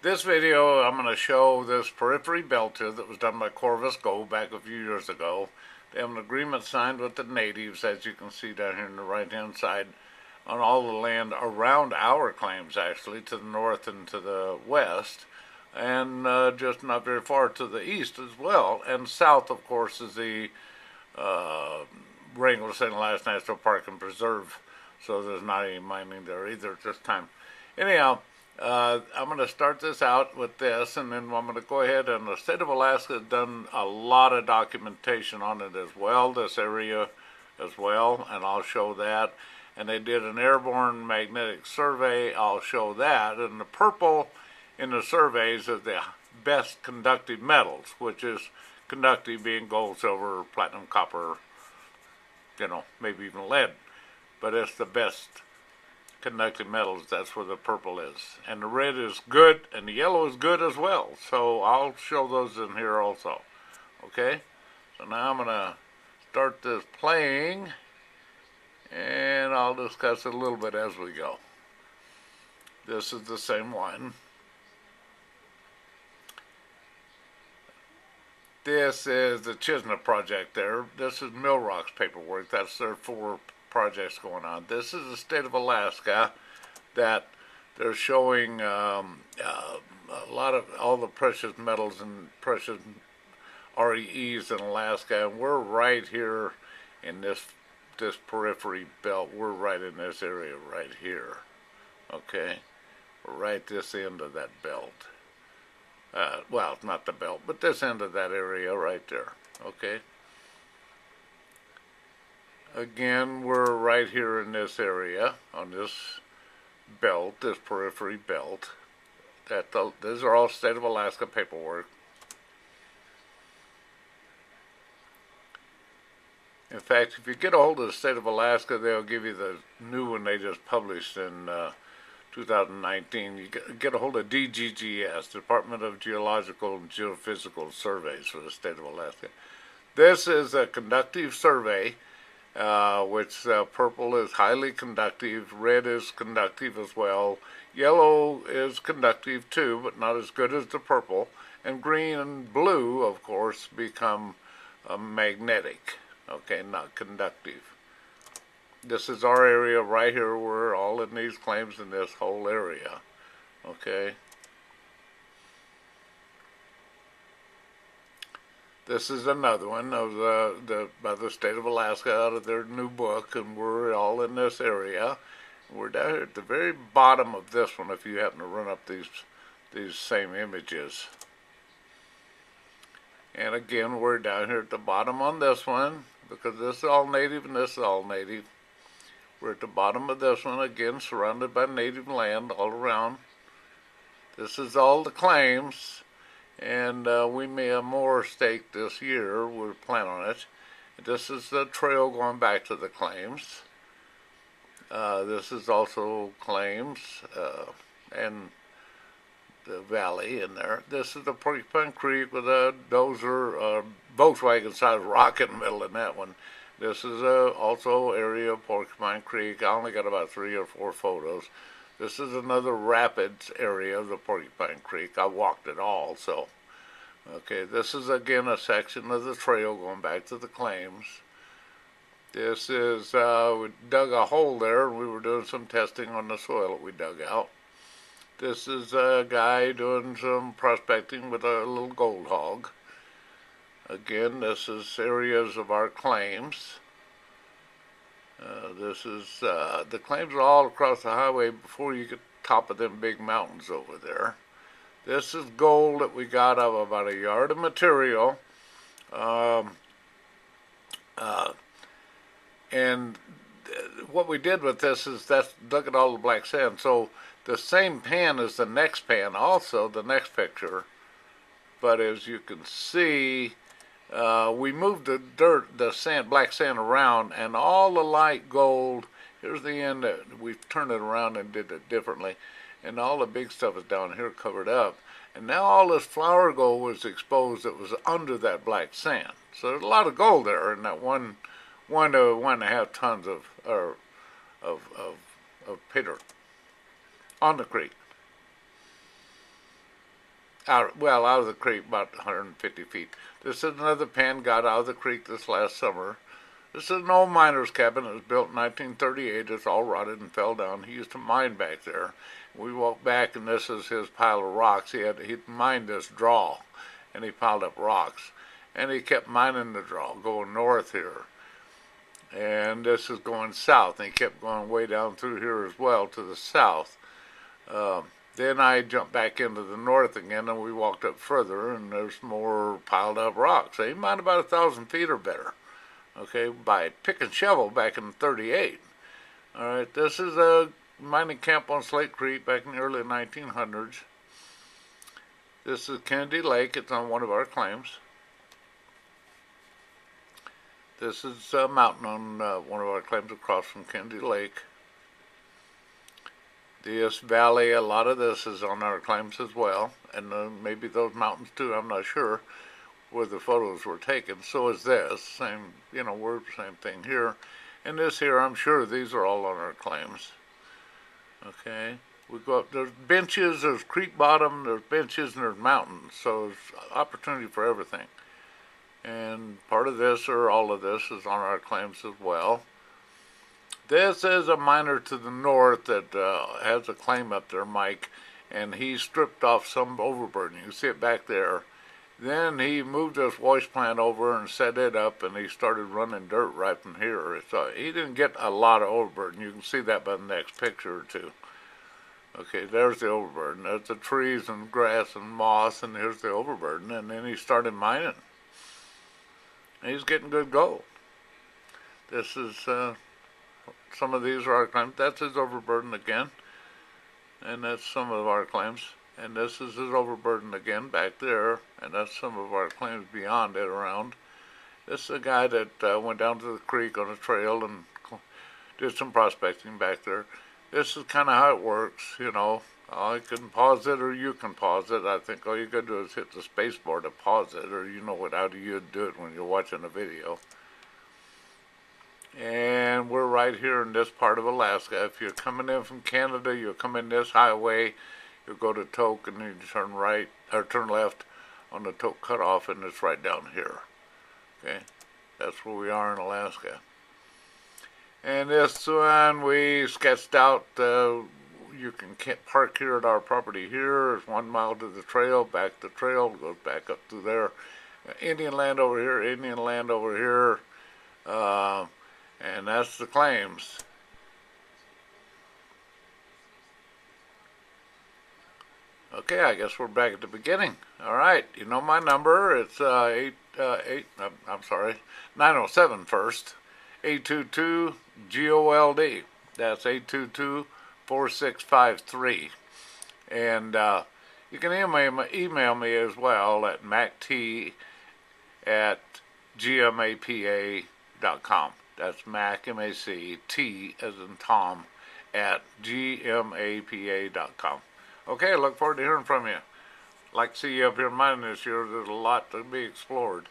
This video, I'm going to show this periphery belt here that was done by Corvus Gold back a few years ago. They have an agreement signed with the natives, as you can see down here on the right-hand side, on all the land around our claims, actually, to the north and to the west, and just not very far to the east as well. And south, of course, is the Wrangell St. Elias National Park and Preserve, so there's not any mining there either at this time. Anyhow, I'm going to start this out with this, and then I'm going to go ahead, and the state of Alaska has done a lot of documentation on it as well, this area as well, and I'll show that. And they did an airborne magnetic survey, I'll show that. And the purple in the surveys is the best conductive metals, which is conductive being gold, silver, platinum, copper, maybe even lead. But it's the best conductive metals, that's where the purple is. And the red is good, and the yellow is good as well. So I'll show those in here also. Okay? So now I'm going to start this playing, and I'll discuss it a little bit as we go. This is the same one. This is the Chisna project there. This is Millrock's paperwork. That's their 4 projects going on. This is the state of Alaska that they're showing a lot of all the precious metals and precious REEs in Alaska, and we're right here in this periphery belt. We're right in this area right here. Okay, we're right this end of that belt. Well, not the belt, but this end of that area right there. Okay. Again, we're right here in this area, on this belt, this periphery belt. These are all state of Alaska paperwork. In fact, if you get a hold of the state of Alaska, they'll give you the new one they just published in 2019. You get a hold of DGGS, Department of Geological and Geophysical Surveys for the state of Alaska. This is a conductive survey. Which purple is highly conductive, red is conductive as well, yellow is conductive too, but not as good as the purple, and green and blue, of course, become magnetic, okay, not conductive. This is our area right here. We're all in these claims in this whole area, okay. This is another one of by the state of Alaska out of their new book, and we're all in this area. We're down here at the very bottom of this one if you happen to run up these same images. And again, we're down here at the bottom on this one, because this is all native and this is all native. We're at the bottom of this one, again, surrounded by native land all around. This is all the claims. And we may have more stake this year. We plan on it. This is the trail going back to the claims. This is also claims and the valley in there. This is the Porcupine Creek with a dozer, Volkswagen-sized rock in the middle in that one. This is also area of Porcupine Creek. I only got about 3 or 4 photos. This is another rapids area of the Porcupine Creek. I walked it all, so. Okay, this is again a section of the trail going back to the claims. This is, we dug a hole there, and we were doing some testing on the soil that we dug out. This is a guy doing some prospecting with a little gold hog. Again, this is areas of our claims. This is, the claims are all across the highway before you get top of them big mountains over there. This is gold that we got out of about a yard of material. And what we did with this is look at all the black sand. So the same pan as the next pan, also the next picture. But as you can see, we moved the dirt, the sand, black sand around, and all the light gold, here's the end, we've turned it around and did it differently, and all the big stuff is down here covered up. And now all this flour gold was exposed that was under that black sand. So there's a lot of gold there in that 1 to 1.5 tons of pay dirt on the creek. out of the creek, about 150 feet. This is another pen got out of the creek this last summer. This is an old miner's cabin. It was built in 1938. It's all rotted and fell down. He used to mine back there. We walked back, and this is his pile of rocks. He'd mined this draw, and he piled up rocks. And he kept mining the draw, going north here. And this is going south, and he kept going way down through here as well to the south. Then I jumped back into the north again, and we walked up further, and there's more piled up rocks. He mined about 1,000 feet or better, okay, by pick and shovel back in '38. All right, this is a mining camp on Slate Creek back in the early 1900s. This is Kennedy Lake. It's on one of our claims. This is a mountain on one of our claims across from Kennedy Lake. This valley, a lot of this is on our claims as well, and maybe those mountains too, I'm not sure, where the photos were taken. So is this, same, we're the same thing here. And this here, I'm sure these are all on our claims. Okay, we go up, there's benches, there's creek bottom, there's benches, and there's mountains, so there's opportunity for everything. And part of this, or all of this, is on our claims as well. This is a miner to the north that has a claim up there, Mike, and he stripped off some overburden. You can see it back there. Then he moved this wash plant over and set it up, and he started running dirt right from here. So he didn't get a lot of overburden. You can see that by the next picture or two. Okay, there's the overburden. There's the trees and grass and moss, and here's the overburden. And then he started mining. And he's getting good gold. This is... some of these are our claims. That's his overburden again. And that's some of our claims. And this is his overburden again back there. And that's some of our claims beyond it around. This is a guy that went down to the creek on a trail and did some prospecting back there. This is kind of how it works, I can pause it or you can pause it. I think all you got to do is hit the space bar to pause it, or how do you do it when you're watching a video. And we're right here in this part of Alaska. If you're coming in from Canada, you'll come in this highway, you'll go to Tok, and then you turn right, or turn left on the Tok cutoff, and it's right down here. Okay, that's where we are in Alaska. And this one we sketched out, you can park here at our property here. It's 1 mile to the trail, back the trail, goes back up through there. Indian land over here, Indian land over here. And that's the claims. Okay, I guess we're back at the beginning. All right, you know my number. It's 907 first. 822-GOLD. That's 822-4653. And you can email me as well at mact@gmapa.com. That's Mac, M-A-C-T, as in Tom, at gmapa.com. Okay, I look forward to hearing from you. Like to see you up here mining this year. There's a lot to be explored.